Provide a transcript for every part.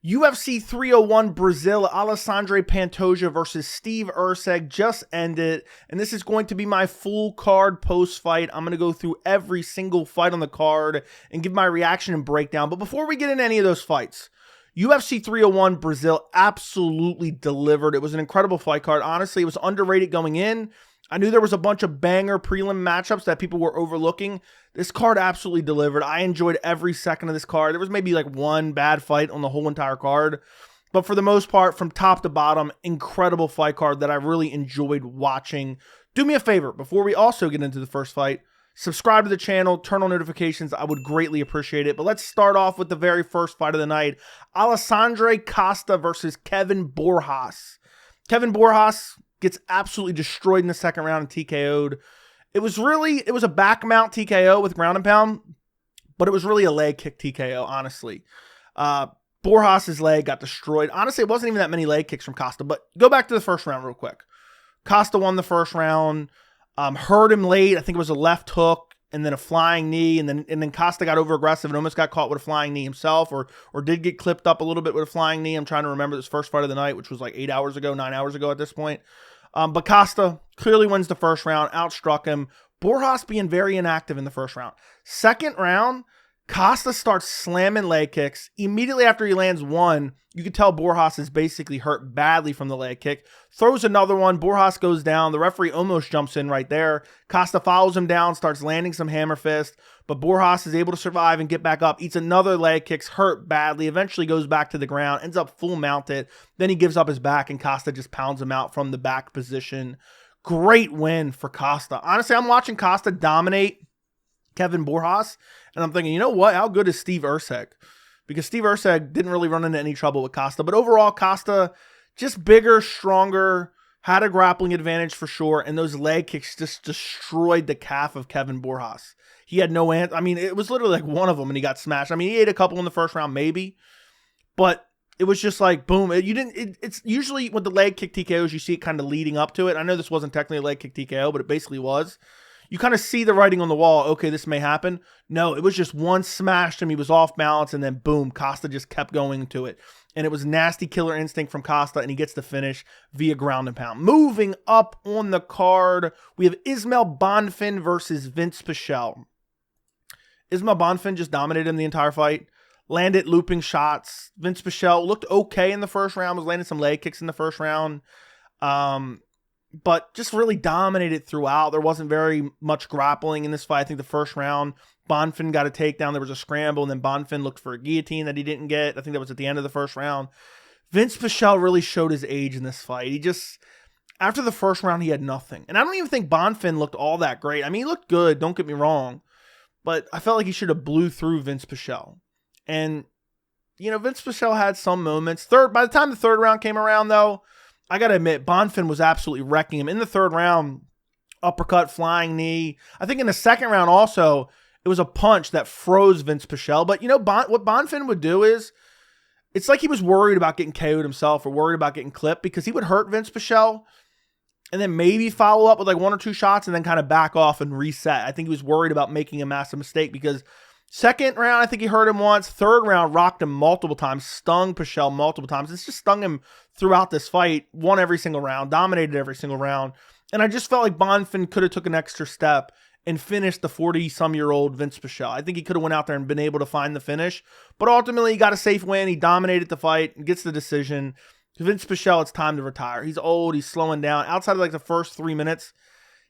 UFC 301 Brazil, Alexandre Pantoja versus Steve Erceg just ended, and this is going to be my full card post-fight. I'm going to go through every single fight on the card and give my reaction and breakdown. But before we get into any of those fights, UFC 301 Brazil absolutely delivered. It was an incredible fight card. Honestly, it was underrated going in. I knew there was a bunch of banger prelim matchups that people were overlooking. This card absolutely delivered. I enjoyed every second of this card. There was maybe like one bad fight on the whole entire card. But for the most part, from top to bottom, incredible fight card that I really enjoyed watching. Do me a favor, before we also get into the first fight, subscribe to the channel, turn on notifications. I would greatly appreciate it. But let's start off with the very first fight of the night. Alexandre Costa versus Kevin Borjas. Kevin Borjas gets absolutely destroyed in the second round and TKO'd. It was a back mount TKO with ground and pound, but it was really a leg kick TKO, honestly. Borjas' leg got destroyed. Honestly, it wasn't even that many leg kicks from Costa, but go back to the first round real quick. Costa won the first round, hurt him late. I think it was a left hook and then a flying knee, and then Costa got over aggressive and almost got caught with a flying knee himself, or did get clipped up a little bit with a flying knee. I'm trying to remember this first fight of the night, which was like 9 hours ago at this point. But Costa clearly wins the first round, outstruck him. Borjas being very inactive in the first round. Second round, Costa starts slamming leg kicks. Immediately after he lands one, you can tell Borjas is basically hurt badly from the leg kick. Throws another one. Borjas goes down. The referee almost jumps in right there. Costa follows him down, starts landing some hammer fist, but Borjas is able to survive and get back up. Eats another leg kicks, hurt badly, eventually goes back to the ground, ends up full mounted. Then he gives up his back, and Costa just pounds him out from the back position. Great win for Costa. Honestly, I'm watching Costa dominate Kevin Borjas, and I'm thinking, you know what? How good is Steve Erceg? Because Steve Erceg didn't really run into any trouble with Costa. But overall, Costa just bigger, stronger, had a grappling advantage for sure, and those leg kicks just destroyed the calf of Kevin Borjas. He had no answer. I mean, it was literally like one of them, and he got smashed. I mean, he ate a couple in the first round, maybe, but it was just like, boom. It's usually with the leg kick TKOs, you see it kind of leading up to it. I know this wasn't technically a leg kick TKO, but it basically was. You kind of see the writing on the wall. Okay, this may happen. No, it was just one smashed him. He was off balance, and then boom, Costa just kept going to it. And it was nasty killer instinct from Costa, and he gets the finish via ground and pound. Moving up on the card, we have Ismael Bonfim versus Vinc Pichel. Ismael Bonfim just dominated him the entire fight. Landed looping shots. Vinc Pichel looked okay in the first round. Was landing some leg kicks in the first round. But just really dominated throughout. There wasn't very much grappling in this fight. I think the first round, Bonfim got a takedown. There was a scramble, and then Bonfim looked for a guillotine that he didn't get. I think that was at the end of the first round. Vinc Pichel really showed his age in this fight. He just, after the first round, he had nothing. And I don't even think Bonfim looked all that great. I mean, he looked good, don't get me wrong. But I felt like he should have blew through Vinc Pichel. And, you know, Vinc Pichel had some moments. By the time the third round came around, though, I got to admit, Bonfim was absolutely wrecking him. In the third round, uppercut, flying knee. I think in the second round also, it was a punch that froze Vinc Pichel. But, you know, what Bonfim would do is, it's like he was worried about getting KO'd himself or worried about getting clipped, because he would hurt Vinc Pichel and then maybe follow up with like one or two shots and then kind of back off and reset. I think he was worried about making a massive mistake, because second round, I think he hurt him once. Third round, rocked him multiple times, stung Pichel multiple times. It's just stung him throughout this fight, won every single round, dominated every single round. And I just felt like Bonfim could have took an extra step and finished the 40-some-year-old Vinc Pichel. I think he could have went out there and been able to find the finish. But ultimately, he got a safe win. He dominated the fight and gets the decision. Vinc Pichel, it's time to retire. He's old. He's slowing down. Outside of like the first 3 minutes,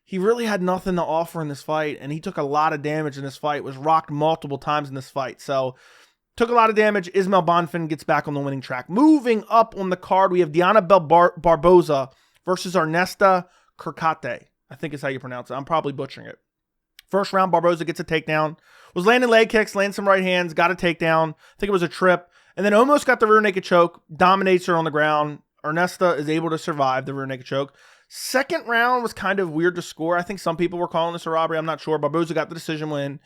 he really had nothing to offer in this fight, and he took a lot of damage in this fight, was rocked multiple times in this fight. So, took a lot of damage. Ismael Bonfim gets back on the winning track. Moving up on the card, we have Dione Barbosa versus Ernesta Kareckaite. I think is how you pronounce it. I'm probably butchering it. First round, Barbosa gets a takedown. Was landing leg kicks, landing some right hands, got a takedown. I think it was a trip. And then almost got the rear naked choke. Dominates her on the ground. Ernesta is able to survive the rear naked choke. Second round was kind of weird to score. I think some people were calling this a robbery. I'm not sure. Barbosa got the decision win.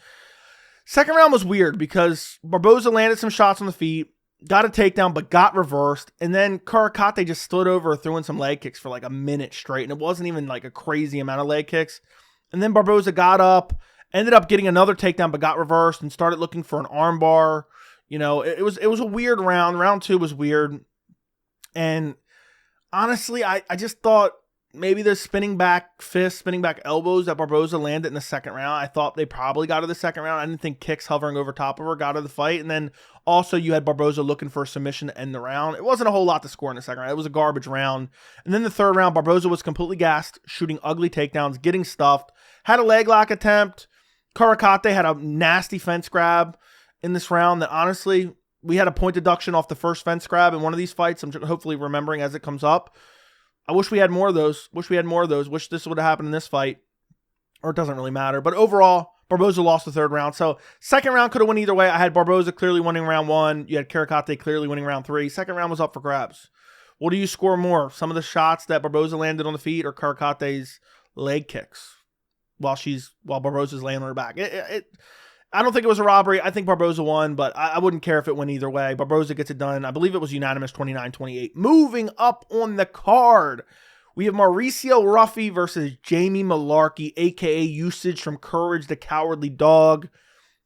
Second round was weird because Barbosa landed some shots on the feet, got a takedown, but got reversed. And then Kareckaite just stood over, threw in some leg kicks for like a minute straight. And it wasn't even like a crazy amount of leg kicks. And then Barbosa got up, ended up getting another takedown, but got reversed and started looking for an armbar. You know, it was a weird round. Round 2 was weird. And honestly, I just thought maybe the spinning back fists, spinning back elbows that Barbosa landed in the second round, I thought they probably got to the second round. I didn't think kicks hovering over top of her got to the fight. And then also you had Barbosa looking for a submission to end the round. It wasn't a whole lot to score in the second round. It was a garbage round. And then the third round, Barbosa was completely gassed, shooting ugly takedowns, getting stuffed, had a leg lock attempt. Kareckaite had a nasty fence grab in this round that honestly, we had a point deduction off the first fence grab in one of these fights. I'm hopefully remembering as it comes up. I wish we had more of those. Wish this would have happened in this fight. Or it doesn't really matter. But overall, Barbosa lost the third round. So second round could have went either way. I had Barbosa clearly winning round 1. You had Kareckaite clearly winning round 3. Second round was up for grabs. What do you score more? Some of the shots that Barbosa landed on the feet or Karekkaite's leg kicks while Barbosa's laying on her back? I don't think it was a robbery. I think Barbosa won, but I wouldn't care if it went either way. Barbosa gets it done. I believe it was unanimous 29-28. Moving up on the card, we have Mauricio Ruffy versus Jamie Mullarkey, a.k.a. Usage from Courage the Cowardly Dog.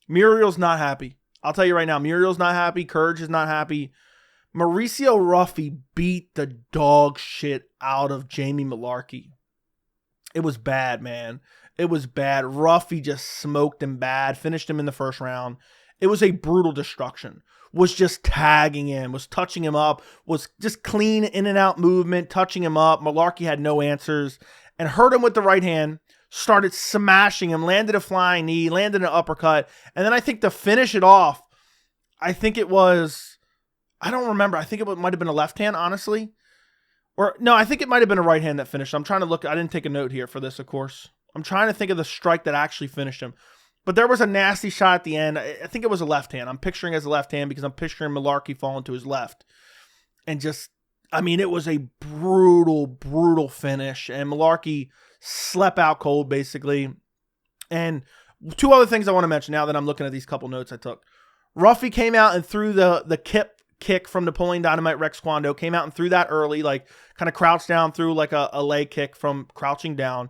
Muriel's not happy. I'll tell you right now, Muriel's not happy. Courage is not happy. Mauricio Ruffy beat the dog shit out of Jamie Mullarkey. It was bad, man. It was bad. Ruffy just smoked him bad. Finished him in the first round. It was a brutal destruction. Was just tagging him. Was touching him up. Was just clean in and out movement. Touching him up. Mullarkey had no answers. And hurt him with the right hand. Started smashing him. Landed a flying knee. Landed an uppercut. And then I think to finish it off, I think it was... I don't remember. I think it might have been a left hand, honestly. Or no, I think it might have been a right hand that finished. I'm trying to look. I didn't take a note here for this, of course. I'm trying to think of the strike that actually finished him. But there was a nasty shot at the end. I think it was a left hand. I'm picturing it as a left hand because I'm picturing Mullarkey falling to his left. And just, I mean, it was a brutal, brutal finish. And Mullarkey slept out cold, basically. And two other things I want to mention now that I'm looking at these couple notes I took. Ruffy came out and threw the kick from Napoleon Dynamite Rex Kwando. Came out and threw that early, like kind of crouched down, threw like a leg kick from crouching down.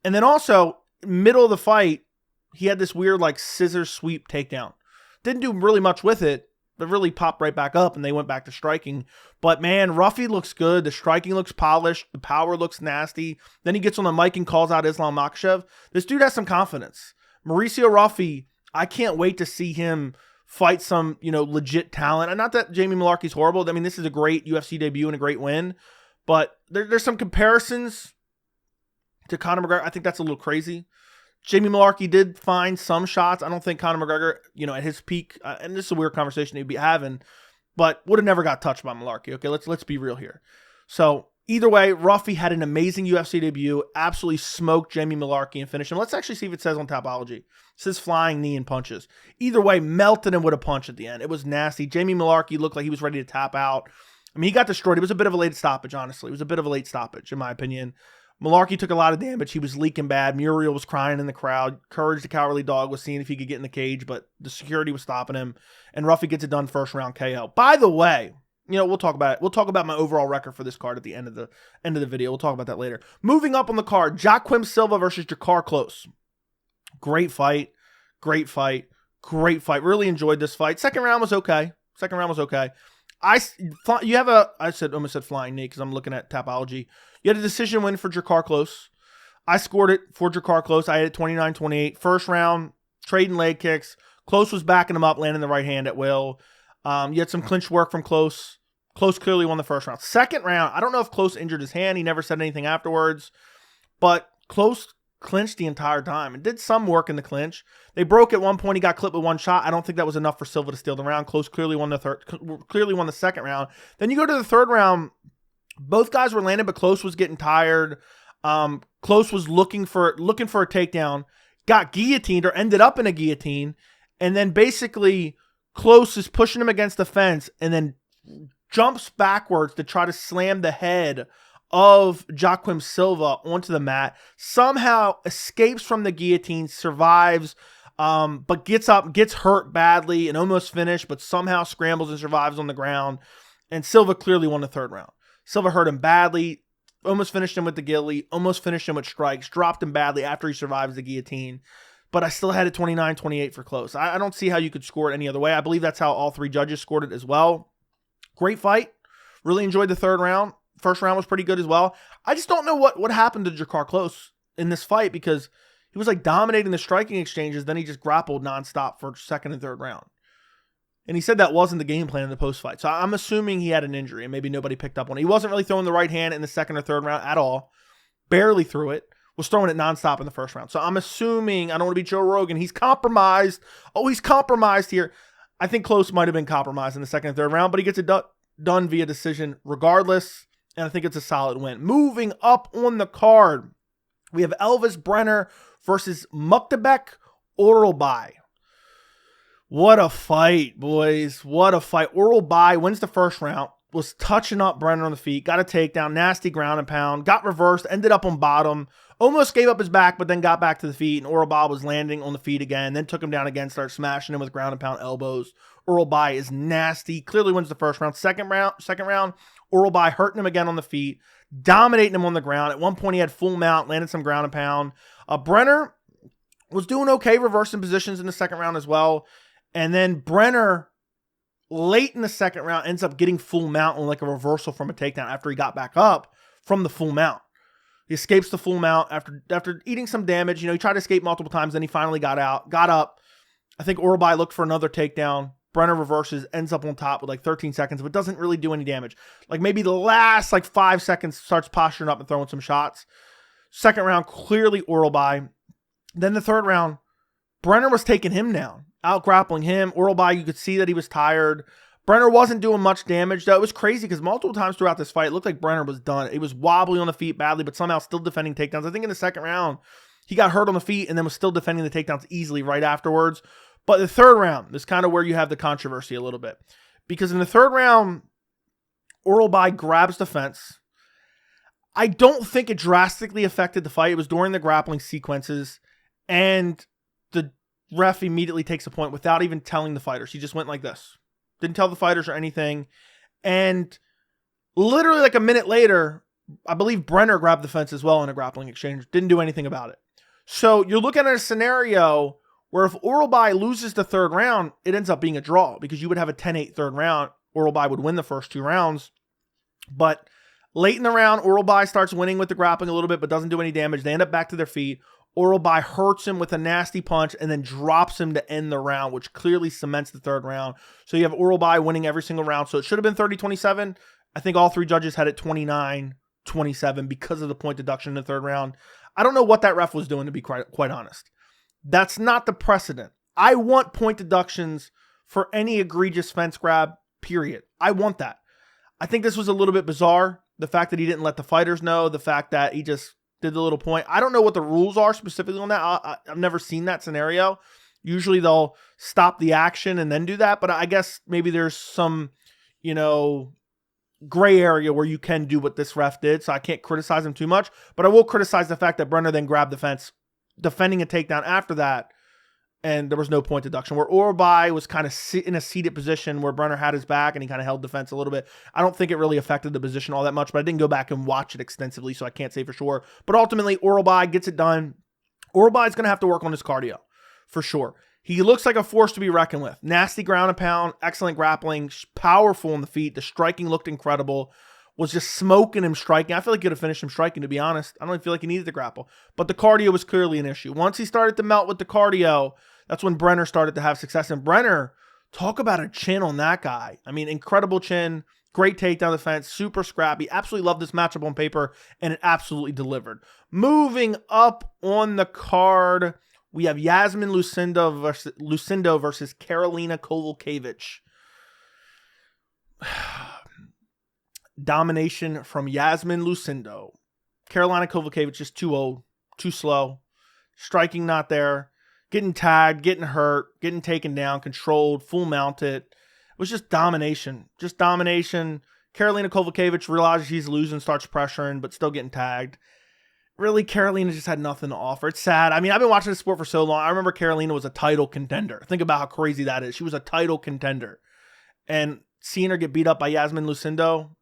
And then also, middle of the fight, he had this weird like scissor sweep takedown. Didn't do really much with it, but really popped right back up and they went back to striking. But man, Ruffy looks good. The striking looks polished. The power looks nasty. Then he gets on the mic and calls out Islam Makhachev. This dude has some confidence. Mauricio Ruffy, I can't wait to see him fight some, legit talent. And not that Jamie Mullarkey's horrible. I mean, this is a great UFC debut and a great win. But there's some comparisons to Conor McGregor. I think that's a little crazy. Jamie Mullarkey did find some shots. I don't think Conor McGregor, at his peak, and this is a weird conversation he'd be having, but would have never got touched by Mullarkey. Okay, let's be real here. So either way, Ruffy had an amazing UFC debut, absolutely smoked Jamie Mullarkey and finished him. Let's actually see if it says on Tapology. It says flying knee and punches. Either way, melted him with a punch at the end. It was nasty. Jamie Mullarkey looked like he was ready to tap out. I mean, he got destroyed. It was a bit of a late stoppage, honestly. It was a bit of a late stoppage, in my opinion. Mullarkey took a lot of damage. He was leaking bad. Muriel was crying in the crowd. Courage the Cowardly Dog was seeing if he could get in the cage, but the security was stopping him. And Ruffy gets it done first round KO. By the way, we'll talk about it. We'll talk about my overall record for this card at the end of the video. We'll talk about that later. Moving up on the card, Joaquim Silva versus Drakkar Klose. Great fight. Great fight. Great fight. Really enjoyed this fight. Second round was okay. I almost said flying knee because I'm looking at Tapology. You had a decision win for Drakkar Klose. I scored it for Drakkar Klose. I had it 29-28. First round, trading leg kicks. Klose was backing him up, landing the right hand at will. You had some clinch work from Klose. Klose clearly won the first round. Second round, I don't know if Klose injured his hand. He never said anything afterwards. But Klose clinched the entire time and did some work in the clinch. They broke at one point. He got clipped with one shot. I don't think that was enough for Silva to steal the round. Klose clearly won the second round. Then you go to the third round. Both guys were landing, but Klose was getting tired. Klose was looking for a takedown, got guillotined or ended up in a guillotine, and then basically Klose is pushing him against the fence and then jumps backwards to try to slam the head of Joaquim Silva onto the mat. Somehow escapes from the guillotine, survives, but gets up, gets hurt badly and almost finished, but somehow scrambles and survives on the ground. And Silva clearly won the third round. Silva hurt him badly, almost finished him with the gilly, almost finished him with strikes, dropped him badly after he survives the guillotine. but I still had it 29-28 for Klose. I don't see how you could score it any other way. I believe that's how all three judges scored it as well. Great fight. Really enjoyed the third round. First round was pretty good as well. I just don't know what happened to Drakkar Klose in this fight, because he was like dominating the striking exchanges. Then he just grappled nonstop for second and third round. And he said that wasn't the game plan in the post-fight. So I'm assuming he had an injury and maybe nobody picked up on it. He wasn't really throwing the right hand in the second or third round at all. Barely threw it. Was throwing it nonstop in the first round. So I'm assuming, I don't want to be Joe Rogan, he's compromised. Oh, he's compromised here. I think Klose might have been compromised in the second and third round, but he gets it done via decision regardless. And I think it's a solid win. Moving up on the card, we have Elves Brener versus Myktybek Orolbai. What a fight, boys. What a fight. Orolbai wins the first round, was touching up Brener on the feet, got a takedown, nasty ground and pound, got reversed, ended up on bottom, almost gave up his back, but then got back to the feet, and Orolbai was landing on the feet again, then took him down again, started smashing him with ground and pound elbows. Orolbai is nasty, clearly wins the first round. Second round, Orolbai hurting him again on the feet, dominating him on the ground. At one point, he had full mount, landed some ground and pound. Brener was doing okay, reversing positions in the second round as well. And then Brener, late in the second round, ends up getting full mount on like a reversal from a takedown after he got back up from the full mount. He escapes the full mount after eating some damage. You know, he tried to escape multiple times, then he finally got up. I think Orolbai looked for another takedown. Brener reverses, ends up on top with like 13 seconds, but doesn't really do any damage. Like maybe the last like 5 seconds starts posturing up and throwing some shots. Second round, clearly Orolbai. Then the third round, Brener was taking him down, out grappling him. Orolbai, you could see that he was tired. Brener wasn't doing much damage, though. It was crazy because multiple times throughout this fight, it looked like Brener was done. He was wobbly on the feet badly, but somehow still defending takedowns. I think in the second round, he got hurt on the feet and then was still defending the takedowns easily right afterwards. But the third round is kind of where you have the controversy a little bit. Because in the third round, Orolbai grabs the fence. I don't think it drastically affected the fight. It was during the grappling sequences. And the ref immediately takes a point without even telling the fighters. He just went like this. Didn't tell the fighters or anything. And literally like a minute later, I believe Brener grabbed the fence as well in a grappling exchange. Didn't do anything about it. So you're looking at a scenario where if Orolbai loses the third round, it ends up being a draw because you would have a 10-8 third round. Orolbai would win the first 2 rounds. But late in the round, Orolbai starts winning with the grappling a little bit, but doesn't do any damage. They end up back to their feet. Orolbai hurts him with a nasty punch and then drops him to end the round, which clearly cements the third round. So you have Orolbai winning every single round. So it should have been 30-27. I think all 3 judges had it 29-27 because of the point deduction in the third round. I don't know what that ref was doing, to be quite honest. That's not the precedent. I want point deductions for any egregious fence grab, period. I want that. I think this was a little bit bizarre. The fact that he didn't let the fighters know, the fact that he just did the little point. I don't know what the rules are specifically on that. I've never seen that scenario. Usually they'll stop the action and then do that, but I guess maybe there's some, gray area where you can do what this ref did, so I can't criticize him too much, but I will criticize the fact that Brener then grabbed the fence, defending a takedown after that, and there was no point deduction, where Orolbai was kind of in a seated position where Brener had his back and he kind of held defense a little bit. I don't think it really affected the position all that much, but I didn't go back and watch it extensively, so I can't say for sure. But ultimately, Orolbai gets it done. Orolbai's going to have to work on his cardio, for sure. He looks like a force to be reckoned with. Nasty ground and pound, excellent grappling, powerful on the feet. The striking looked incredible. Was just smoking him striking. I feel like he could have finished him striking, to be honest. I don't even feel like he needed to grapple. But the cardio was clearly an issue. Once he started to melt with the cardio, that's when Brener started to have success. And Brener, talk about a chin on that guy. I mean, incredible chin, great takedown defense, super scrappy. Absolutely loved this matchup on paper, and it absolutely delivered. Moving up on the card, we have Iasmin Lucindo versus Karolina Kowalkiewicz. Domination from Iasmin Lucindo. Karolina Kowalkiewicz is too old, too slow. Striking not there. Getting tagged, getting hurt, getting taken down, controlled, full mounted. It was just domination. Just domination. Karolina Kowalkiewicz realizes he's losing, starts pressuring, but still getting tagged. Really, Karolina just had nothing to offer. It's sad. I mean, I've been watching this sport for so long. I remember Karolina was a title contender. Think about how crazy that is. She was a title contender. And seeing her get beat up by Iasmin Lucindo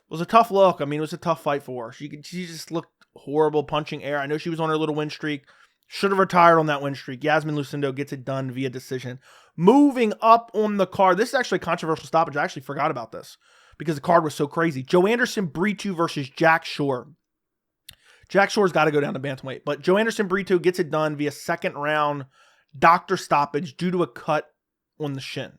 was a tough look. I mean, it was a tough fight for her. She just looked horrible punching air. I know she was on her little win streak. Should have retired on that win streak. Iasmin Lucindo gets it done via decision. Moving up on the card. This is actually a controversial stoppage. I actually forgot about this because the card was so crazy. Joanderson Brito versus Jack Shore. Jack Shore's got to go down to bantamweight. But Joanderson Brito gets it done via second round doctor stoppage due to a cut on the shin.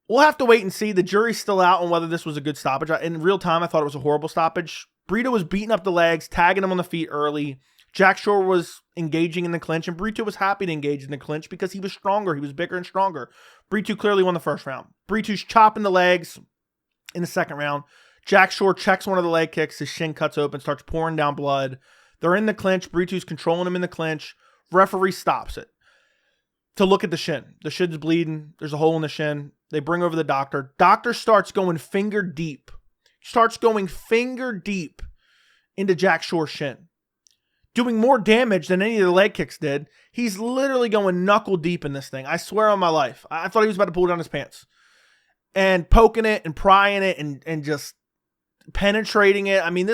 We'll have to wait and see. The jury's still out on whether this was a good stoppage. In real time, I thought it was a horrible stoppage. Brito was beating up the legs, tagging him on the feet early. Jack Shore was engaging in the clinch, and Brito was happy to engage in the clinch because he was stronger. He was bigger and stronger. Brito clearly won the first round. Brito's chopping the legs in the second round. Jack Shore checks one of the leg kicks. His shin cuts open, starts pouring down blood. They're in the clinch. Brito's controlling him in the clinch. Referee stops it to look at the shin. The shin's bleeding. There's a hole in the shin. They bring over the doctor. Doctor starts going finger deep. Starts going finger deep into Jack Shore's shin, doing more damage than any of the leg kicks did. He's literally going knuckle deep in this thing. I swear on my life. I thought he was about to pull down his pants. And poking it and prying it and just penetrating it. I mean,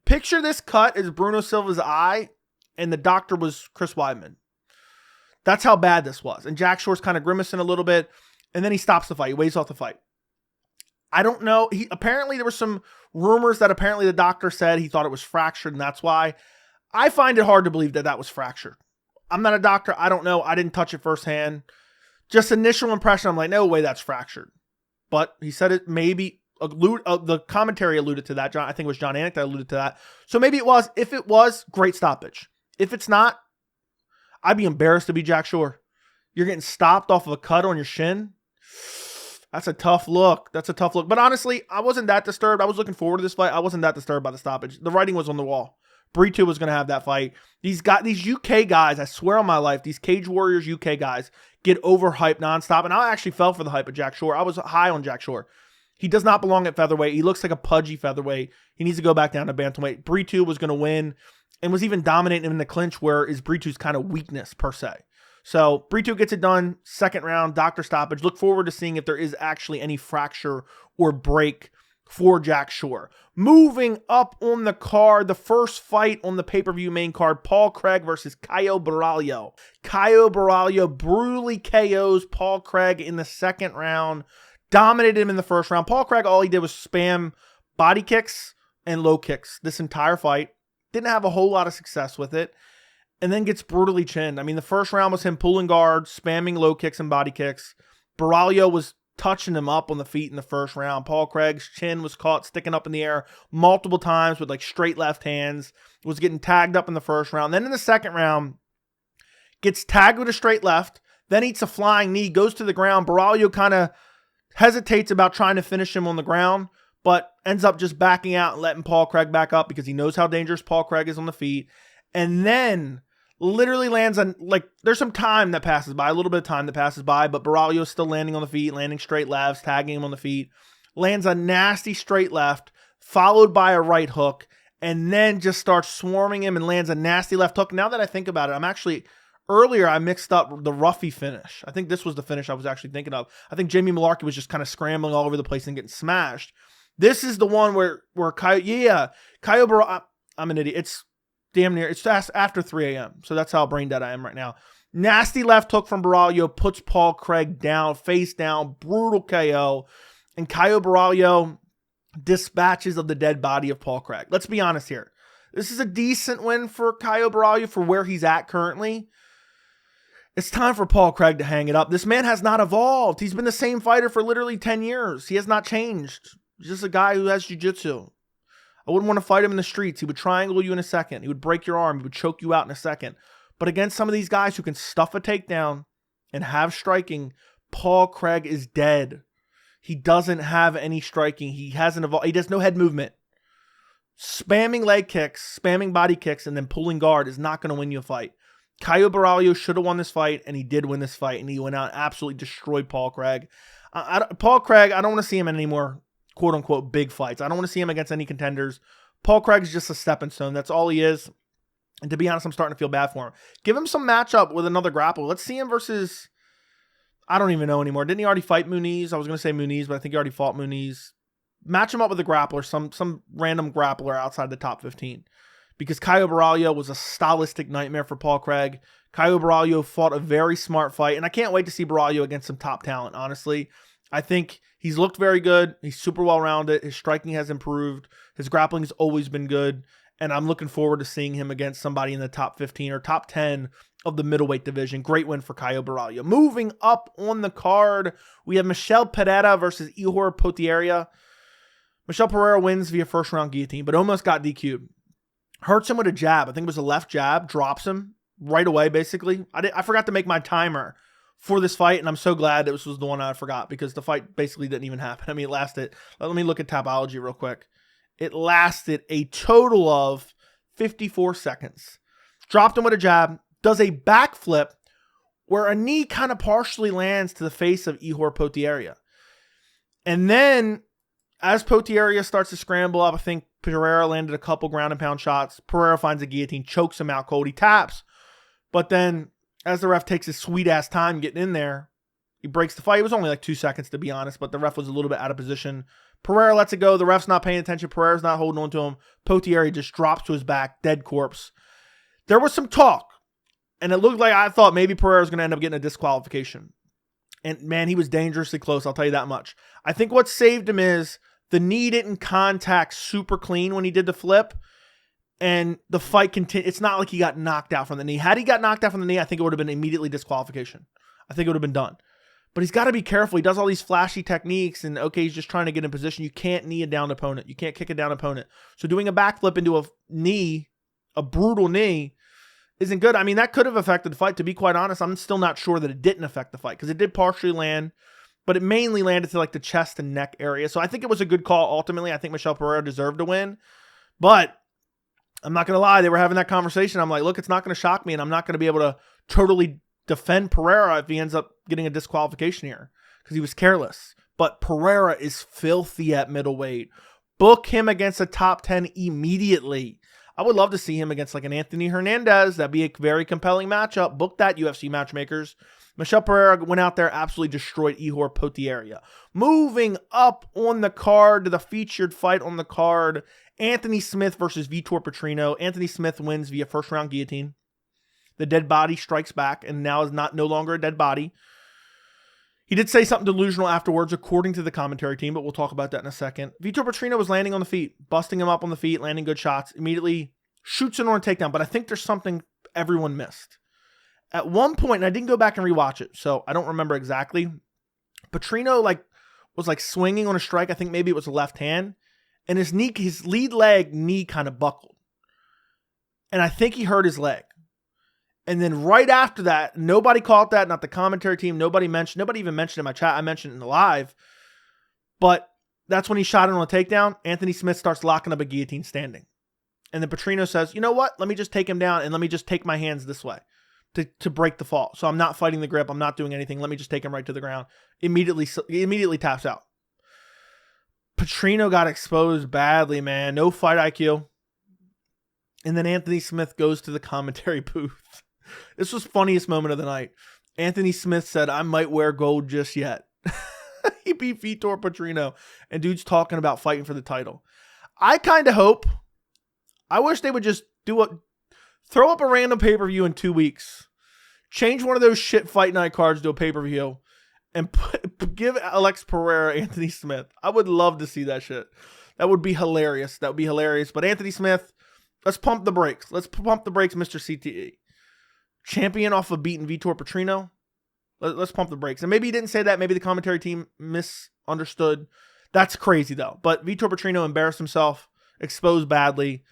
picture this cut as Bruno Silva's eye, and the doctor was Chris Weidman. That's how bad this was. And Jack Shore's kind of grimacing a little bit, and then he stops the fight. He waves off the fight. I don't know. Apparently there were some rumors that apparently the doctor said he thought it was fractured, and that's why. I find it hard to believe that that was fractured. I'm not a doctor. I don't know. I didn't touch it firsthand. Just initial impression, I'm like, no way that's fractured. But he said it maybe, the commentary alluded to that. I think it was John Anik that alluded to that. So maybe it was. If it was, great stoppage. If it's not, I'd be embarrassed to be Jack Shore. You're getting stopped off of a cut on your shin. That's a tough look. But honestly, I wasn't that disturbed. I was looking forward to this fight. I wasn't that disturbed by the stoppage. The writing was on the wall. Brito was going to have that fight. These UK guys, I swear on my life, these Cage Warriors UK guys get overhyped nonstop. And I actually fell for the hype of Jack Shore. I was high on Jack Shore. He does not belong at featherweight. He looks like a pudgy featherweight. He needs to go back down to bantamweight. Brito was going to win and was even dominating him in the clinch, where is Brito's kind of weakness per se. So Brito gets it done. Second round, doctor stoppage. Look forward to seeing if there is actually any fracture or break for Jack Shore. Moving up on the card, the first fight on the pay-per-view main card, Paul Craig versus Caio Borralho. Caio Borralho brutally KOs Paul Craig in the second round. Dominated him in the first round. Paul Craig, all he did was spam body kicks and low kicks this entire fight. Didn't have a whole lot of success with it. And then gets brutally chinned. I mean, the first round was him pulling guard, spamming low kicks and body kicks. Borralho was touching him up on the feet in the first round. Paul Craig's chin was caught sticking up in the air multiple times with like straight left hands. Was getting tagged up in the first round. Then in the second round, gets tagged with a straight left, then eats a flying knee, goes to the ground. Borralho kind of hesitates about trying to finish him on the ground, but ends up just backing out and letting Paul Craig back up because he knows how dangerous Paul Craig is on the feet. And then literally lands on, like, there's some time that passes by, a little bit of time that passes by, but Borralho is still landing on the feet, landing straight lefts, tagging him on the feet. Lands a nasty straight left, followed by a right hook, and then just starts swarming him and lands a nasty left hook. Now that I think about it, earlier I mixed up the Ruffy finish. I think this was the finish I was actually thinking of. I think Jamie Mullarkey was just kind of scrambling all over the place and getting smashed. This is the one where Caio Borralho, I'm an idiot. It's damn near, it's after 3 a.m. So that's how brain dead I am right now. Nasty left hook from Borralho puts Paul Craig down, face down, brutal KO. And Caio Borralho dispatches of the dead body of Paul Craig. Let's be honest here. This is a decent win for Caio Borralho for where he's at currently. It's time for Paul Craig to hang it up. This man has not evolved. He's been the same fighter for literally 10 years. He has not changed. He's just a guy who has jiu-jitsu. I wouldn't want to fight him in the streets. He would triangle you in a second. He would break your arm. He would choke you out in a second. But against some of these guys who can stuff a takedown and have striking, Paul Craig is dead. He doesn't have any striking. He hasn't evolved. He does no head movement. Spamming leg kicks, spamming body kicks, and then pulling guard is not going to win you a fight. Caio Borralho should have won this fight, and he did win this fight, and he went out and absolutely destroyed Paul Craig. Paul Craig, I don't want to see him in any more quote-unquote big fights. I don't want to see him against any contenders. Paul Craig is just a stepping stone. That's all he is. And to be honest, I'm starting to feel bad for him. Give him some matchup with another grappler. Let's see him versus, I don't even know anymore. Didn't he already fight Muniz? I was going to say Muniz, but I think he already fought Muniz. Match him up with a grappler, some random grappler outside the top 15. because Caio Borralho was a stylistic nightmare for Paul Craig. Caio Borralho fought a very smart fight, and I can't wait to see Borralho against some top talent, honestly. I think he's looked very good. He's super well-rounded. His striking has improved. His grappling has always been good, and I'm looking forward to seeing him against somebody in the top 15 or top 10 of the middleweight division. Great win for Caio Borralho. Moving up on the card, we have Michel Pereira versus Ihor Potieria. Michel Pereira wins via first-round guillotine, but almost got DQ'd. Hurts him with a jab. I think it was a left jab. Drops him right away, basically. I forgot to make my timer for this fight, and I'm so glad this was the one I forgot, because the fight basically didn't even happen. I mean, it lasted, let me look at Tapology real quick. It lasted a total of 54 seconds. Dropped him with a jab, does a backflip where a knee kind of partially lands to the face of Ihor Potieria. And then, as Potieria starts to scramble up, I think Pereira landed a couple ground and pound shots. Pereira finds a guillotine, chokes him out cold. He taps. But then, as the ref takes his sweet-ass time getting in there, he breaks the fight. It was only like 2 seconds, to be honest, but the ref was a little bit out of position. Pereira lets it go. The ref's not paying attention. Pereira's not holding on to him. Potieria just drops to his back, dead corpse. There was some talk, and it looked like I thought maybe Pereira was going to end up getting a disqualification. And, man, he was dangerously close, I'll tell you that much. I think what saved him is the knee didn't contact super clean when he did the flip, and the fight continued. It's not like he got knocked out from the knee. Had he got knocked out from the knee, I think it would have been immediately disqualification. I think it would have been done. But he's got to be careful. He does all these flashy techniques, and okay, he's just trying to get in position. You can't knee a down opponent. You can't kick a down opponent. So doing a backflip into a knee, a brutal knee, isn't good. I mean, that could have affected the fight. To be quite honest, I'm still not sure that it didn't affect the fight, because it did partially land, but it mainly landed to like the chest and neck area. So I think it was a good call ultimately. I think Michel Pereira deserved to win. But I'm not going to lie, they were having that conversation. I'm like, look, it's not going to shock me, and I'm not going to be able to totally defend Pereira if he ends up getting a disqualification here, because he was careless. But Pereira is filthy at middleweight. Book him against a top 10 immediately. I would love to see him against like an Anthony Hernandez. That'd be a very compelling matchup. Book that, UFC matchmakers. Michel Pereira went out there, absolutely destroyed Ihor Potieria. Moving up on the card to the featured fight on the card, Anthony Smith versus Vitor Petrino. Anthony Smith wins via first round guillotine. The dead body strikes back and now is no longer a dead body. He did say something delusional afterwards, according to the commentary team, but we'll talk about that in a second. Vitor Petrino was landing on the feet, busting him up on the feet, landing good shots, immediately shoots an on takedown, but I think there's something everyone missed. At one point, and I didn't go back and rewatch it, so I don't remember exactly, Petrino was swinging on a strike. I think maybe it was a left hand, and his lead leg knee kind of buckled. And I think he hurt his leg. And then right after that, nobody caught that, not the commentary team, nobody even mentioned it in my chat. I mentioned it in the live. But that's when he shot it on a takedown. Anthony Smith starts locking up a guillotine standing. And then Petrino says, you know what? Let me just take him down and let me just take my hands this way to break the fall. So I'm not fighting the grip. I'm not doing anything. Let me just take him right to the ground. Immediately taps out. Petrino got exposed badly, man. No fight IQ. And then Anthony Smith goes to the commentary booth. This was the funniest moment of the night. Anthony Smith said, I might wear gold just yet. He beat Vitor Petrino. And dude's talking about fighting for the title. I kind of hope. I wish they would just throw up a random pay-per-view in 2 weeks. Change one of those shit fight night cards to a pay-per-view. And give Alex Pereira Anthony Smith. I would love to see that shit. That would be hilarious. That would be hilarious. But Anthony Smith, let's pump the brakes. Let's pump the brakes, Mr. CTE. Champion off of beating Vitor Petrino. Let's pump the brakes. And maybe he didn't say that. Maybe the commentary team misunderstood. That's crazy, though. But Vitor Petrino embarrassed himself, exposed badly,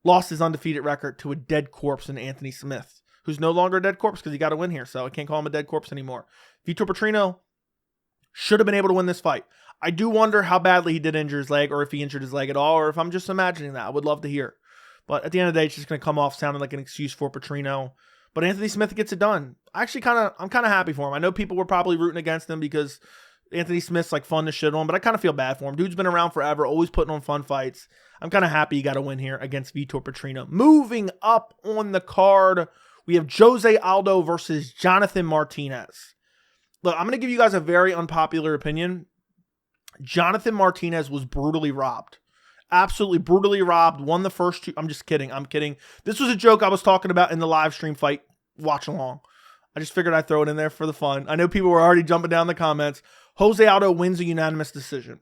lost his undefeated record to a dead corpse in Anthony Smith, who's no longer a dead corpse because he got to win here, so I can't call him a dead corpse anymore. Vitor Petrino should have been able to win this fight. I do wonder how badly he did injure his leg, or if he injured his leg at all, or if I'm just imagining that. I would love to hear. But at the end of the day, it's just going to come off sounding like an excuse for Petrino. But Anthony Smith gets it done. I'm kind of happy for him. I know people were probably rooting against him because Anthony Smith's fun to shit on, but I kind of feel bad for him. Dude's been around forever, always putting on fun fights. I'm kind of happy he got a win here against Vitor Petrino. Moving up on the card, we have Jose Aldo versus Jonathan Martinez. Look, I'm going to give you guys a very unpopular opinion. Jonathan Martinez was brutally robbed Absolutely brutally robbed. Won the first 2. I'm just kidding. I'm kidding. This was a joke I was talking about in the live stream fight. Watch along. I just figured I'd throw it in there for the fun. I know people were already jumping down in the comments. Jose Aldo wins a unanimous decision.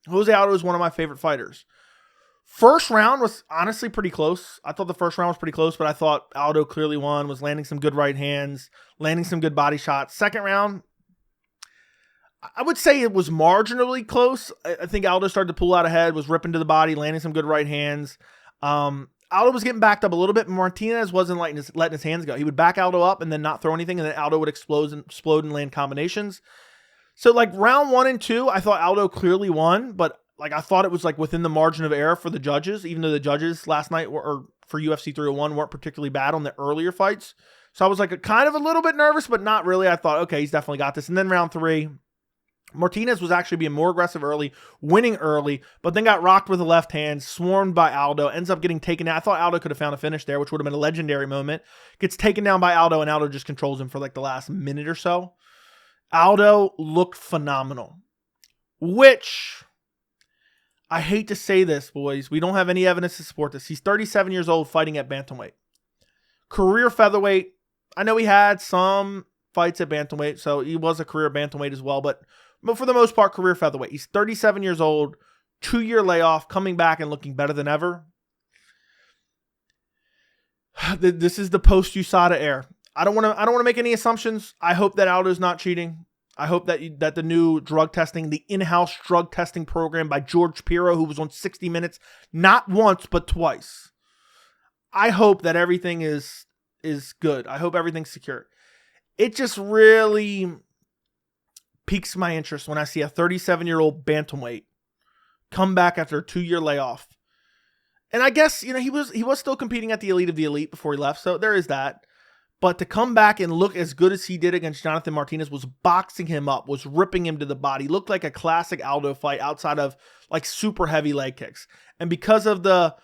Jose Aldo is one of my favorite fighters. First round was honestly pretty close. I thought the first round was pretty close, but I thought Aldo clearly won, was landing some good right hands, landing some good body shots. Second round, I would say it was marginally close. I think Aldo started to pull out ahead, was ripping to the body, landing some good right hands. Aldo was getting backed up a little bit. Martinez wasn't letting his hands go. He would back Aldo up and then not throw anything, and then Aldo would explode and land combinations. So like round 1 and 2, I thought Aldo clearly won, but like I thought it was like within the margin of error for the judges, even though the judges last night or for UFC 301 weren't particularly bad on the earlier fights. So I was like kind of a little bit nervous, but not really. I thought, okay, he's definitely got this. And then round 3, Martinez was actually being more aggressive early, winning early, but then got rocked with the left hand, swarmed by Aldo, ends up getting taken down. I thought Aldo could have found a finish there, which would have been a legendary moment. Gets taken down by Aldo, and Aldo just controls him for like the last minute or so. Aldo looked phenomenal, which I hate to say this, boys. We don't have any evidence to support this. He's 37 years old fighting at bantamweight. Career featherweight. I know he had some fights at bantamweight, so he was a career bantamweight as well, but for the most part, career featherweight. He's 37 years old, 2-year layoff, coming back and looking better than ever. This is the post-USADA era. I don't want to make any assumptions. I hope that Aldo's not cheating. I hope that the new drug testing, the in-house drug testing program by George Piro, who was on 60 Minutes, not once but twice. I hope that everything is good. I hope everything's secure. It just really piques my interest when I see a 37-year-old bantamweight come back after a 2-year layoff. And I guess, he was still competing at the elite of the elite before he left, so there is that. But to come back and look as good as he did against Jonathan Martinez, was boxing him up, was ripping him to the body, looked like a classic Aldo fight outside of like super heavy leg kicks. And because of the,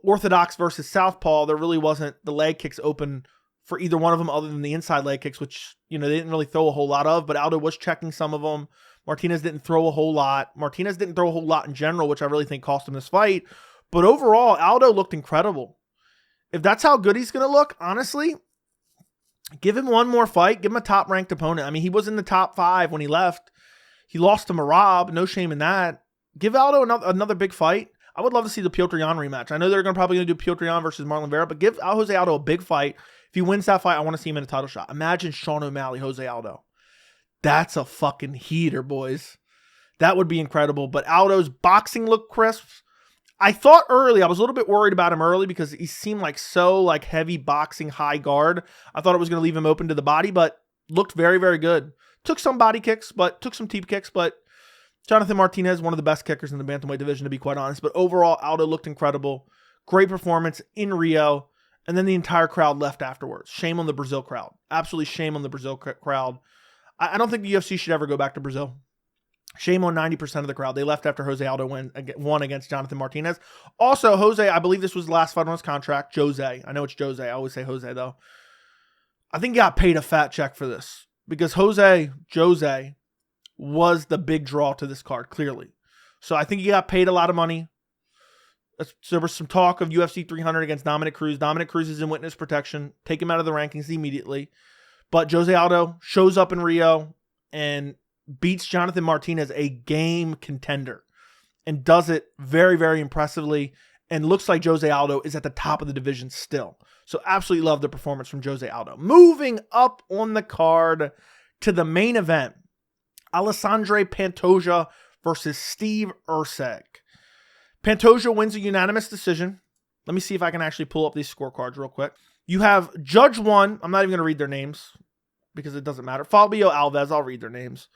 orthodox versus southpaw, there really wasn't the leg kicks open for either one of them other than the inside leg kicks, which, they didn't really throw a whole lot of, but Aldo was checking some of them. Martinez didn't throw a whole lot. Martinez didn't throw a whole lot in general, which I really think cost him this fight. But overall, Aldo looked incredible. If that's how good he's going to look, honestly, give him one more fight. Give him a top-ranked opponent. I mean, he was in the top 5 when he left. He lost to Marab. No shame in that. Give Aldo another big fight. I would love to see the Piotr Jan rematch. I know they're probably going to do Piotr Jan versus Marlon Vera, but give Jose Aldo a big fight. If he wins that fight, I want to see him in a title shot. Imagine Sean O'Malley, Jose Aldo. That's a fucking heater, boys. That would be incredible. But Aldo's boxing looked crisp. I thought early, I was a little bit worried about him early because he seemed like so like heavy boxing, high guard. I thought it was going to leave him open to the body, but looked very, very good. Took some body kicks, took some teep kicks, but Jonathan Martinez, one of the best kickers in the bantamweight division, to be quite honest. But overall, Aldo looked incredible. Great performance in Rio. And then the entire crowd left afterwards. Shame on the Brazil crowd. Absolutely shame on the Brazil crowd. I don't think the UFC should ever go back to Brazil. Shame on 90% of the crowd. They left after Jose Aldo won against Jonathan Martinez. Also, Jose, I believe this was the last fight on his contract. Jose. I know it's Jose. I always say Jose, though. I think he got paid a fat check for this. Because Jose was the big draw to this card, clearly. So I think he got paid a lot of money. There was some talk of UFC 300 against Dominic Cruz. Dominic Cruz is in witness protection. Take him out of the rankings immediately. But Jose Aldo shows up in Rio and beats Jonathan Martinez, a game contender, and does it very, very impressively, and looks like Jose Aldo is at the top of the division still. So absolutely love the performance from Jose Aldo. Moving up on the card to the main event, Alexandre Pantoja versus Steve Erceg. Pantoja wins a unanimous decision. Let me see if I can actually pull up these scorecards real quick. You have Judge 1. I'm not even going to read their names because it doesn't matter. Fabio Alves, I'll read their names.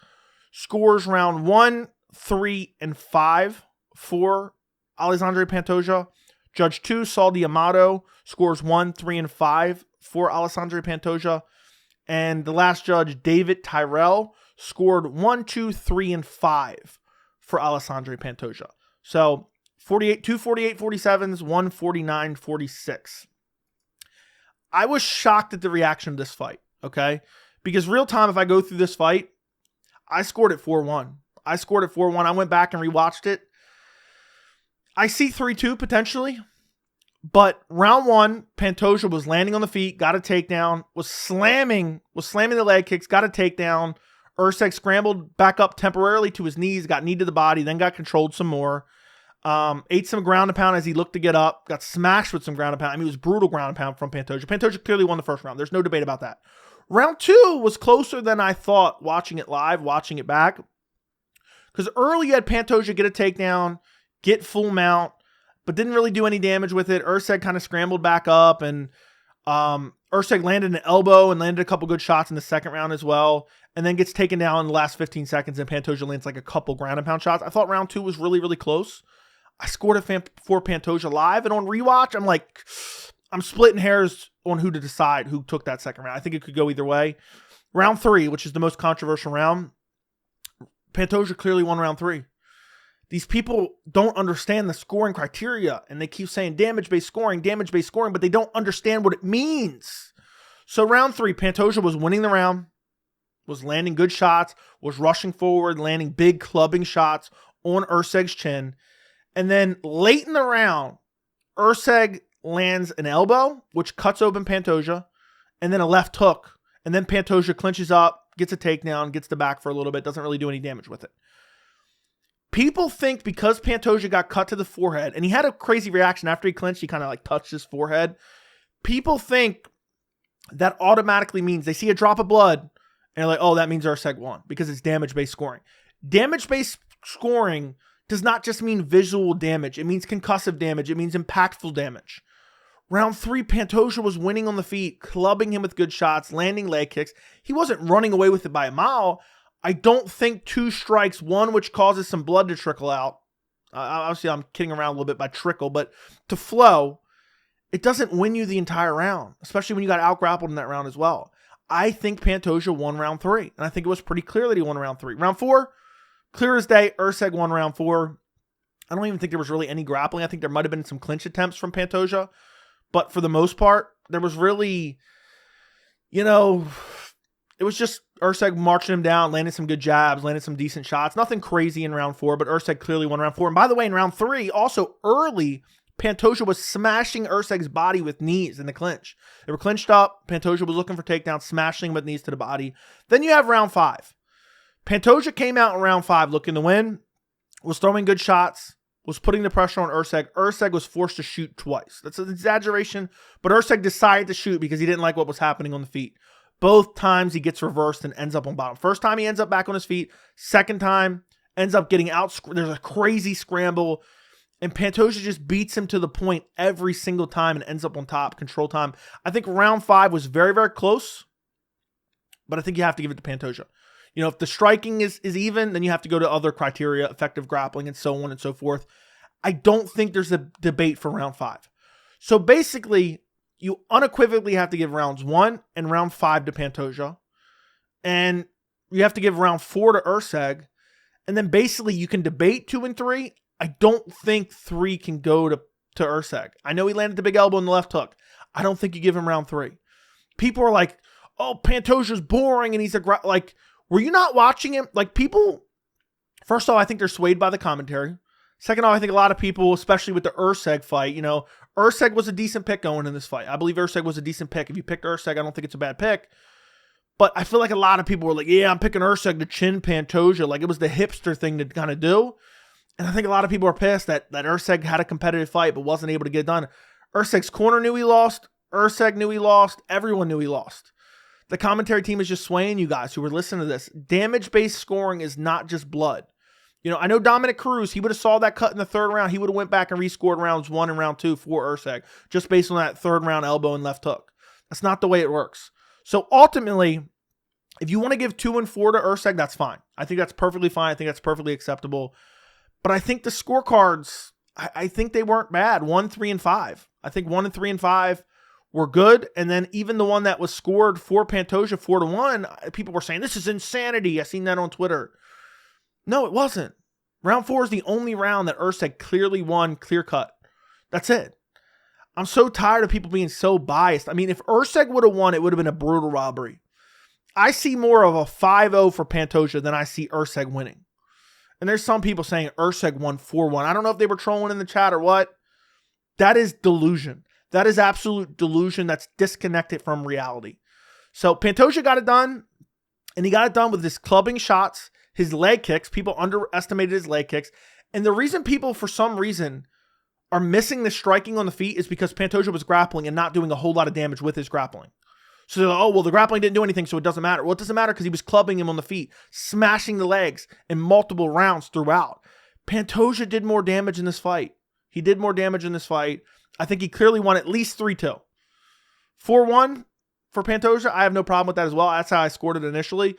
Scores round 1, 3, and 5 for Alexandre Pantoja. Judge 2, Saul D'Amato, scores 1, 3, and 5 for Alexandre Pantoja. And the last judge, David Tyrell, scored 1, 2, 3, and 5 for Alexandre Pantoja. So 2 48-47s, 1 49-46. I was shocked at the reaction of this fight, okay? Because real time, if I go through this fight, I scored it 4-1. I went back and rewatched it. I see 3-2 potentially. But round 1, Pantoja was landing on the feet, got a takedown, was slamming the leg kicks, got a takedown. Erceg scrambled back up temporarily to his knees, got knee to the body, then got controlled some more. Ate some ground and pound as he looked to get up, got smashed with some ground and pound. I mean, it was brutal ground and pound from Pantoja. Pantoja clearly won the first round. There's no debate about that. Round 2 was closer than I thought watching it live, watching it back. Because early you had Pantoja get a takedown, get full mount, but didn't really do any damage with it. Erceg kind of scrambled back up, and Erceg landed an elbow and landed a couple good shots in the second round as well, and then gets taken down in the last 15 seconds, and Pantoja lands like a couple ground and pound shots. I thought round 2 was really, really close. I scored it for Pantoja live, and on rewatch, I'm splitting hairs on who to decide who took that second round. I think it could go either way. Round 3, which is the most controversial round, Pantoja clearly won round 3. These people don't understand the scoring criteria, and they keep saying damage-based scoring, but they don't understand what it means. So round 3, Pantoja was winning the round, was landing good shots, was rushing forward, landing big clubbing shots on Erceg's chin. And then late in the round, Erceg lands an elbow, which cuts open Pantoja, and then a left hook. And then Pantoja clinches up, gets a takedown, gets the back for a little bit, doesn't really do any damage with it. People think because Pantoja got cut to the forehead, and he had a crazy reaction after he clinched, he kind of like touched his forehead. People think that automatically means they see a drop of blood, and they're like, oh, that means Erceg won because it's damage-based scoring. Damage-based scoring does not just mean visual damage. It means concussive damage. It means impactful damage. Round 3, Pantoja was winning on the feet, clubbing him with good shots, landing leg kicks. He wasn't running away with it by a mile. I don't think 2 strikes, one which causes some blood to trickle out. Obviously, I'm kidding around a little bit by trickle, but to flow, it doesn't win you the entire round, especially when you got out-grappled in that round as well. I think Pantoja won round 3, and I think it was pretty clear that he won round 3. Round 4, clear as day, Erceg won round 4. I don't even think there was really any grappling. I think there might have been some clinch attempts from Pantoja, but for the most part, there was really, it was just Erceg marching him down, landed some good jabs, landed some decent shots. Nothing crazy in round 4, but Erceg clearly won round 4. And by the way, in round 3, also early, Pantoja was smashing Erceg's body with knees in the clinch. They were clinched up. Pantoja was looking for takedowns, smashing him with knees to the body. Then you have round 5. Pantoja came out in round 5 looking to win, was throwing good shots, was putting the pressure on Erceg. Erceg was forced to shoot twice. That's an exaggeration, but Erceg decided to shoot because he didn't like what was happening on the feet. Both times he gets reversed and ends up on bottom. First time he ends up back on his feet. Second time ends up getting out. There's a crazy scramble. And Pantoja just beats him to the point every single time and ends up on top. Control time. I think round 5 was very, very close. But I think you have to give it to Pantoja. If the striking is even, then you have to go to other criteria, effective grappling and so on and so forth. I don't think there's a debate for round 5. So basically, you unequivocally have to give rounds 1 and round 5 to Pantoja. And you have to give round 4 to Erceg. And then basically you can debate 2 and 3. I don't think 3 can go to Erceg. I know he landed the big elbow in the left hook. I don't think you give him round 3. People are like, oh, Pantoja's boring and he's were you not watching him? People, first of all, I think they're swayed by the commentary. Second of all, I think a lot of people, especially with the Erceg fight, Erceg was a decent pick going in this fight. I believe Erceg was a decent pick. If you picked Erceg, I don't think it's a bad pick. But I feel like a lot of people were like, yeah, I'm picking Erceg to chin Pantoja. Like it was the hipster thing to kind of do. And I think a lot of people are pissed that Erceg had a competitive fight but wasn't able to get it done. Erceg's corner knew he lost. Erceg knew he lost. Everyone knew he lost. The commentary team is just swaying you guys who were listening to this. Damage-based scoring is not just blood. I know Dominic Cruz, he would have saw that cut in the third round. He would have went back and rescored rounds 1 and round 2 for Erceg, just based on that third round elbow and left hook. That's not the way it works. So ultimately, if you want to give 2 and 4 to Erceg, that's fine. I think that's perfectly fine. I think that's perfectly acceptable. But I think the scorecards, I think they weren't bad. 1, 3, and 5. I think 1 and 3 and 5 were good. And then even the one that was scored for Pantoja 4-1, people were saying, this is insanity. I seen that on Twitter. No, it wasn't. Round 4 is the only round that Erceg clearly won, clear cut. That's it. I'm so tired of people being so biased. I mean, if Erceg would have won, it would have been a brutal robbery. I see more of a 5-0 for Pantoja than I see Erceg winning. And there's some people saying Erceg won 4-1. I don't know if they were trolling in the chat or what. That is delusion. That is absolute delusion that's disconnected from reality. So Pantoja got it done, and he got it done with his clubbing shots, his leg kicks. People underestimated his leg kicks. And the reason people, for some reason, are missing the striking on the feet is because Pantoja was grappling and not doing a whole lot of damage with his grappling. So they're like, oh, well, the grappling didn't do anything, so it doesn't matter. Well, it doesn't matter because he was clubbing him on the feet, smashing the legs in multiple rounds throughout. Pantoja did more damage in this fight. He did more damage in this fight. I think he clearly won at least 3-2. 4-1 for Pantoja, I have no problem with that as well. That's how I scored it initially.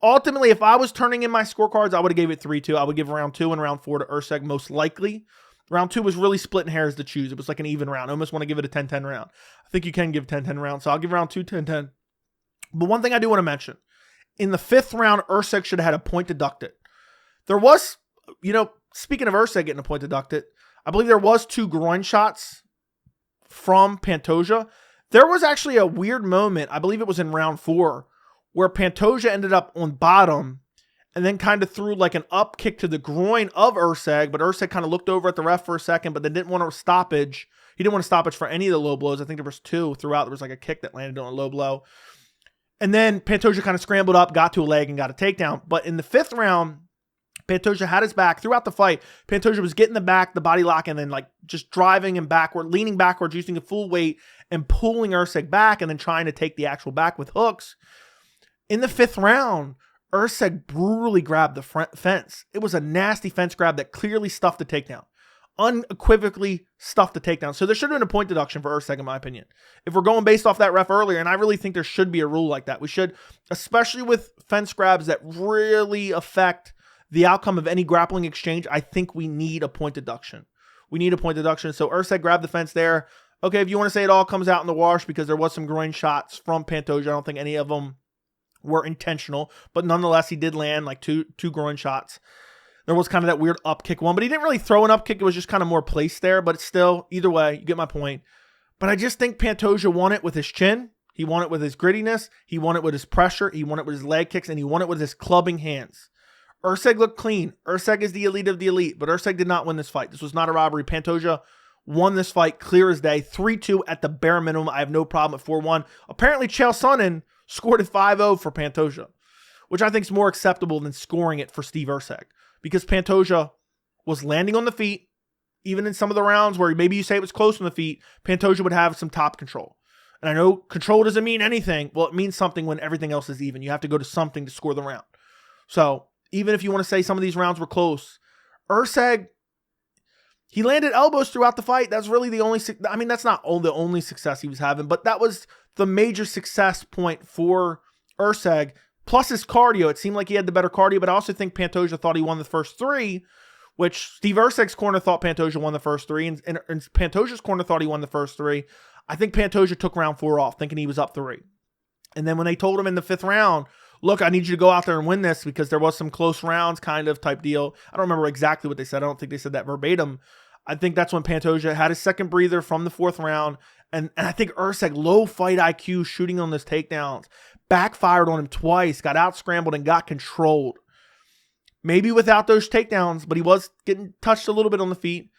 Ultimately, if I was turning in my scorecards, I would have gave it 3-2. I would give round 2 and round 4 to Erceg most likely. Round 2 was really splitting hairs to choose. It was like an even round. I almost want to give it a 10-10 round. I think you can give 10-10 rounds, so I'll give round 2 10-10. But one thing I do want to mention, in the 5th round, Erceg should have had a point deducted. There was, speaking of Erceg getting a point deducted, I believe there was 2 groin shots from Pantoja. There was actually a weird moment, I believe it was in round 4, where Pantoja ended up on bottom and then kind of threw like an up kick to the groin of Erceg, but Erceg kind of looked over at the ref for a second, but then didn't want a stoppage. He didn't want a stoppage for any of the low blows. I think there was 2 throughout. There was like a kick that landed on a low blow. And then Pantoja kind of scrambled up, got to a leg, and got a takedown. But in the 5th round, Pantoja had his back throughout the fight. Pantoja was getting the back, the body lock, and then like just driving him backward, leaning backwards, using a full weight, and pulling Erceg back, and then trying to take the actual back with hooks. In the 5th round, Erceg brutally grabbed the front fence. It was a nasty fence grab that clearly stuffed the takedown. Unequivocally stuffed the takedown. So there should have been a point deduction for Erceg, in my opinion. If we're going based off that ref earlier, and I really think there should be a rule like that. We should, especially with fence grabs that really affect the outcome of any grappling exchange, I think we need a point deduction. We need a point deduction. So Erceg grabbed the fence there. Okay, if you want to say it all comes out in the wash because there was some groin shots from Pantoja, I don't think any of them were intentional, but nonetheless, he did land like two groin shots. There was kind of that weird up kick one, but he didn't really throw an up kick. It was just kind of more placed there, but it's still, either way, you get my point. But I just think Pantoja won it with his chin. He won it with his grittiness. He won it with his pressure. He won it with his leg kicks, and he won it with his clubbing hands. Erceg looked clean. Erceg is the elite of the elite, but Erceg did not win this fight. This was not a robbery. Pantoja won this fight clear as day. 3-2 at the bare minimum. I have no problem at 4-1. Apparently, Chael Sonnen scored it 5-0 for Pantoja, which I think is more acceptable than scoring it for Steve Erceg, because Pantoja was landing on the feet. Even in some of the rounds where maybe you say it was close on the feet, Pantoja would have some top control. And I know control doesn't mean anything. Well, it means something when everything else is even. You have to go to something to score the round. So even if you want to say some of these rounds were close, Erceg, he landed elbows throughout the fight. That's really the only, I mean, that's not the only success he was having, but that was the major success point for Erceg. Plus his cardio. It seemed like he had the better cardio, but I also think Pantoja thought he won the first 3, which Steve Erceg's corner thought Pantoja won the first 3, and Pantoja's corner thought he won the first 3. I think Pantoja took round 4 off, thinking he was up 3. And then when they told him in the 5th round, look, I need you to go out there and win this because there was some close rounds kind of type deal. I don't remember exactly what they said. I don't think they said that verbatim. I think that's when Pantoja had his second breather from the 4th round. And I think Erceg, low fight IQ, shooting on those takedowns, backfired on him twice, got out scrambled and got controlled. Maybe without those takedowns, but he was getting touched a little bit on the feet.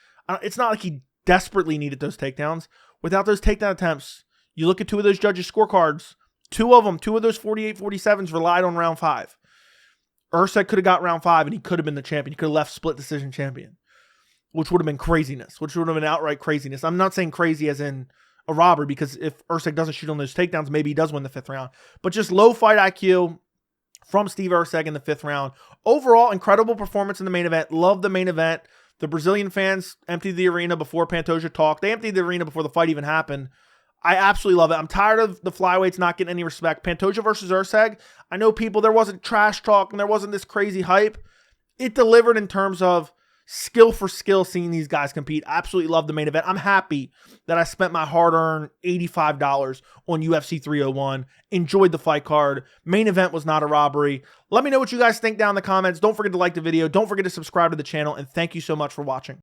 It's not like he desperately needed those takedowns. Without those takedown attempts, you look at 2 of those judges' scorecards, 2 of those 48-47s relied on round 5. Erceg could have got round 5 and he could have been the champion. He could have left split decision champion, which would have been craziness, which would have been outright craziness. I'm not saying crazy as in a robbery, because if Erceg doesn't shoot on those takedowns, maybe he does win the 5th round. But just low fight IQ from Steve Erceg in the 5th round. Overall, incredible performance in the main event. Love the main event. The Brazilian fans emptied the arena before Pantoja talked. They emptied the arena before the fight even happened. I absolutely love it. I'm tired of the flyweights not getting any respect. Pantoja versus Erceg, I know people, there wasn't trash talk and there wasn't this crazy hype. It delivered in terms of skill for skill, seeing these guys compete. Absolutely love the main event. I'm happy that I spent my hard-earned $85 on UFC 301. Enjoyed the fight card. Main event was not a robbery. Let me know what you guys think down in the comments. Don't forget to like the video. Don't forget to subscribe to the channel. And thank you so much for watching.